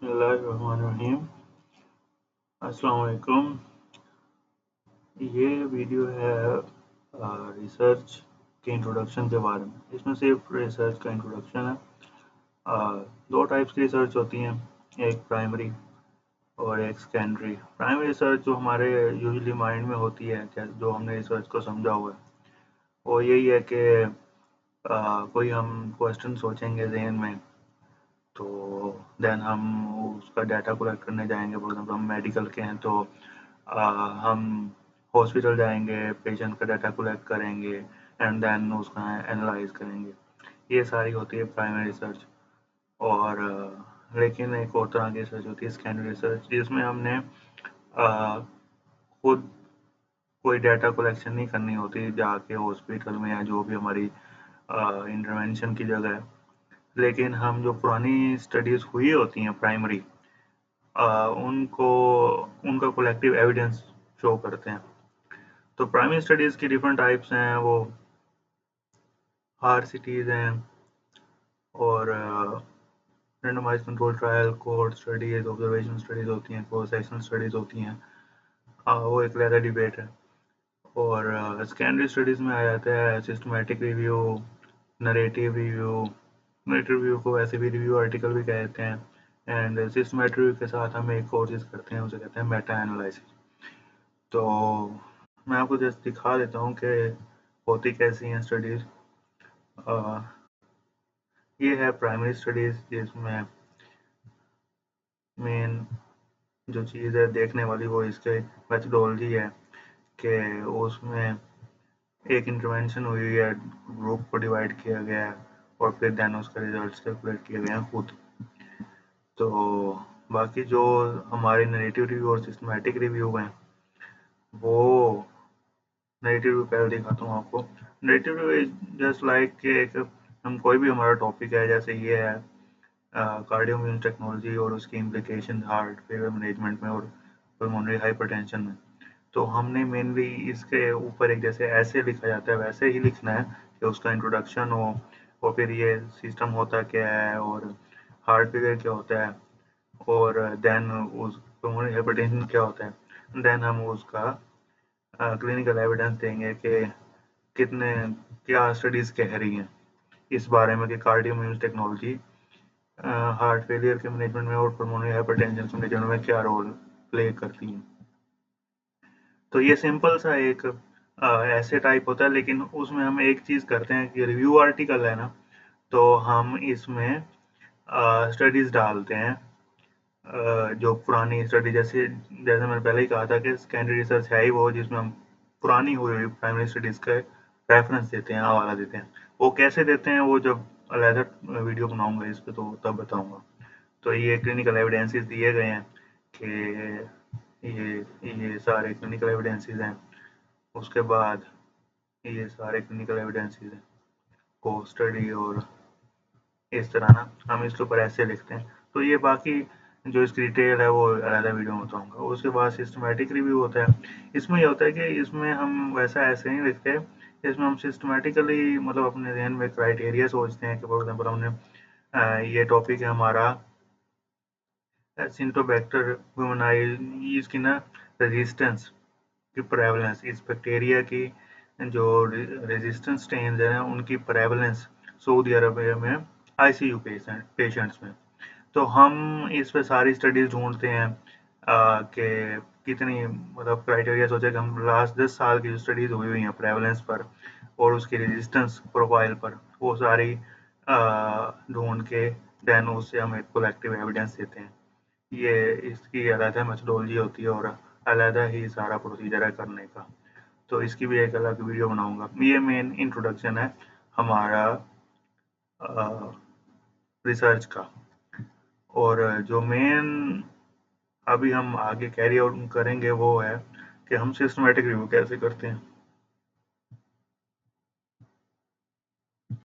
बिस्मिल्लाहिर्रहमानिर्रहीम। अस्सलाम वालेकुम। ये वीडियो है रिसर्च के इंट्रोडक्शन के बारे में। इसमें सिर्फ रिसर्च का इंट्रोडक्शन है। दो टाइप्स की रिसर्च होती हैं, एक प्राइमरी और एक सेकेंडरी। प्राइमरी रिसर्च जो हमारे यूजुअली माइंड में होती है, जो हमने रिसर्च को समझा हुआ है, वो यही है कि कोई हम क्वेश्चन सोचेंगे जहन में, तो देन हम उसका डाटा कलेक्ट करने जाएंगे। फॉर एग्जाम्पल हम मेडिकल के हैं तो हम हॉस्पिटल जाएंगे, पेशेंट का डाटा कलेक्ट करेंगे एंड देन उसका एनालाइज करेंगे। ये सारी होती है प्राइमरी रिसर्च। और लेकिन एक और तरह की रिसर्च होती है सेकेंडरी रिसर्च, जिसमें हमने खुद कोई डाटा कलेक्शन नहीं करनी होती जाके हॉस्पिटल में या जो भी हमारी इंटरवेंशन की जगह है, लेकिन हम जो पुरानी स्टडीज़ हुई होती हैं प्राइमरी, उनको उनका कलेक्टिव एविडेंस शो करते हैं। तो प्राइमरी स्टडीज़ की डिफरेंट टाइप्स हैं, वो RCTs हैं और randomise control trial, cohort studies, observation studies होती हैं, क्रॉस सेक्शनल स्टडीज़ होती हैं। वो एक अलग डिबेट है। और सेकेंडरी स्टडीज़ में आ जाता है systematic review, narrative review. Narrative review को वैसे भी रिव्यू आर्टिकल भी कहते हैं। एंड सिस्टमेटिक रिव्यू के साथ हम एक और चीज़ करते हैं, उसे कहते हैं मेटा एनालिसिस। तो मैं आपको जस्ट दिखा देता हूँ कि होती कैसी हैं स्टडीज़। ये है प्राइमरी स्टडीज़, जिसमें मेन जो चीज़ है देखने वाली वो इसके मेथडोलॉजी है कि उसमें एक इंटरवेंशन हुई है, ग्रुप को डिवाइड किया गया है और फिर देन उसका रिजल्ट्स कैलकुलेट किए गए हैं खुद। तो बाकी जो हमारे नरेटिव रिव्यू और सिस्टमेटिक रिव्यू हैं, वो नरेटिव रिव्यू पहले दिखाता हूँ आपको। Narrative review is just like कि एक हम कोई भी हमारा टॉपिक है, जैसे ये है कार्डियोमायोपैथी टेक्नोलॉजी और उसकी इम्प्लीकेशन हार्ट फेलियर मैनेजमेंट में और पल्मोनरी हाइपरटेंशन में। तो हमने मेनली इसके ऊपर एक जैसे ऐसे लिखा जाता है वैसे ही लिखना है कि उसका इंट्रोडक्शन हो, और फिर ये सिस्टम होता क्या है और हार्ट फेलियर क्या होता है और देन उस पल्मोनरी हाइपरटेंशन क्या होता है। देन हम उसका क्लिनिकल एविडेंस देंगे कि कितने क्या स्टडीज़ कह रही हैं इस बारे में कि कार्डियोमायोपैथी टेक्नोलॉजी हार्ट फेलियर के मैनेजमेंट में और पल्मोनरी हाइपरटेंशन के मैनेजमेंट में क्या रोल प्ले करती हैं। तो ये सिंपल सा एक ऐसे टाइप होता है, लेकिन उसमें हम एक चीज़ करते हैं कि रिव्यू आर्टिकल है ना, तो हम इसमें स्टडीज़ डालते हैं जो पुरानी स्टडी, जैसे जैसे मैंने पहले ही कहा था कि सेकेंडरी रिसर्च है ही वो जिसमें हम पुरानी हुई हुई प्राइमरी स्टडीज़ का रेफरेंस देते हैं, हवाला देते हैं। वो कैसे देते हैं वो जब अलग वीडियो बनाऊंगा इस पर तो तब बताऊंगा। तो ये क्लिनिकल एविडेंसेस दिए गए हैं कि ये सारे क्लिनिकल एविडेंसेस हैं। उसके बाद ये सारे क्लिनिकल एविडेंसेस हैं को स्टडी, और इस तरह ना हम इसके ऊपर ऐसे लिखते हैं। तो ये बाकी जो इसकी डिटेल है वो अलग वीडियो में बताऊंगा। उसके बाद सिस्टमेटिक रिव्यू होता है। इसमें ये होता है कि इसमें हम वैसा ऐसे नहीं लिखते, इसमें हम सिस्टमेटिकली मतलब अपने जहन में क्राइटेरिया सोचते हैं कि फॉर एग्जाम्पल हमने ये टॉपिक है हमारा सिंटोबैक्टर ह्यूमेनाइज, इसकी ना रेजिस्टेंस की प्रेवलेंस, इस बैक्टीरिया की जो रेजिस्टेंस स्ट्रेन है उनकी प्रेवलेंस सऊदी अरबिया में ICU पेशेंट्स में। तो हम इस पे सारी स्टडीज़ ढूंढते हैं कि कितनी मतलब क्राइटेरिया सोचे कि हम लास्ट 10 साल की जो स्टडीज़ हुई हुई हैं प्रेवलेंस पर और उसकी रेजिस्टेंस प्रोफाइल पर, वो सारी ढूंढ के देन उससे हम एक कलेक्टिव एविडेंस देते हैं। ये इसकी अलग मेथडोलॉजी होती है और अलग ही सारा प्रोसीजर है करने का। तो इसकी भी एक अलग वीडियो बनाऊंगा। ये मेन इंट्रोडक्शन है हमारा रिसर्च का। और जो मेन अभी हम आगे कैरी आउट करेंगे वो है कि हम सिस्टमेटिक रिव्यू कैसे करते हैं।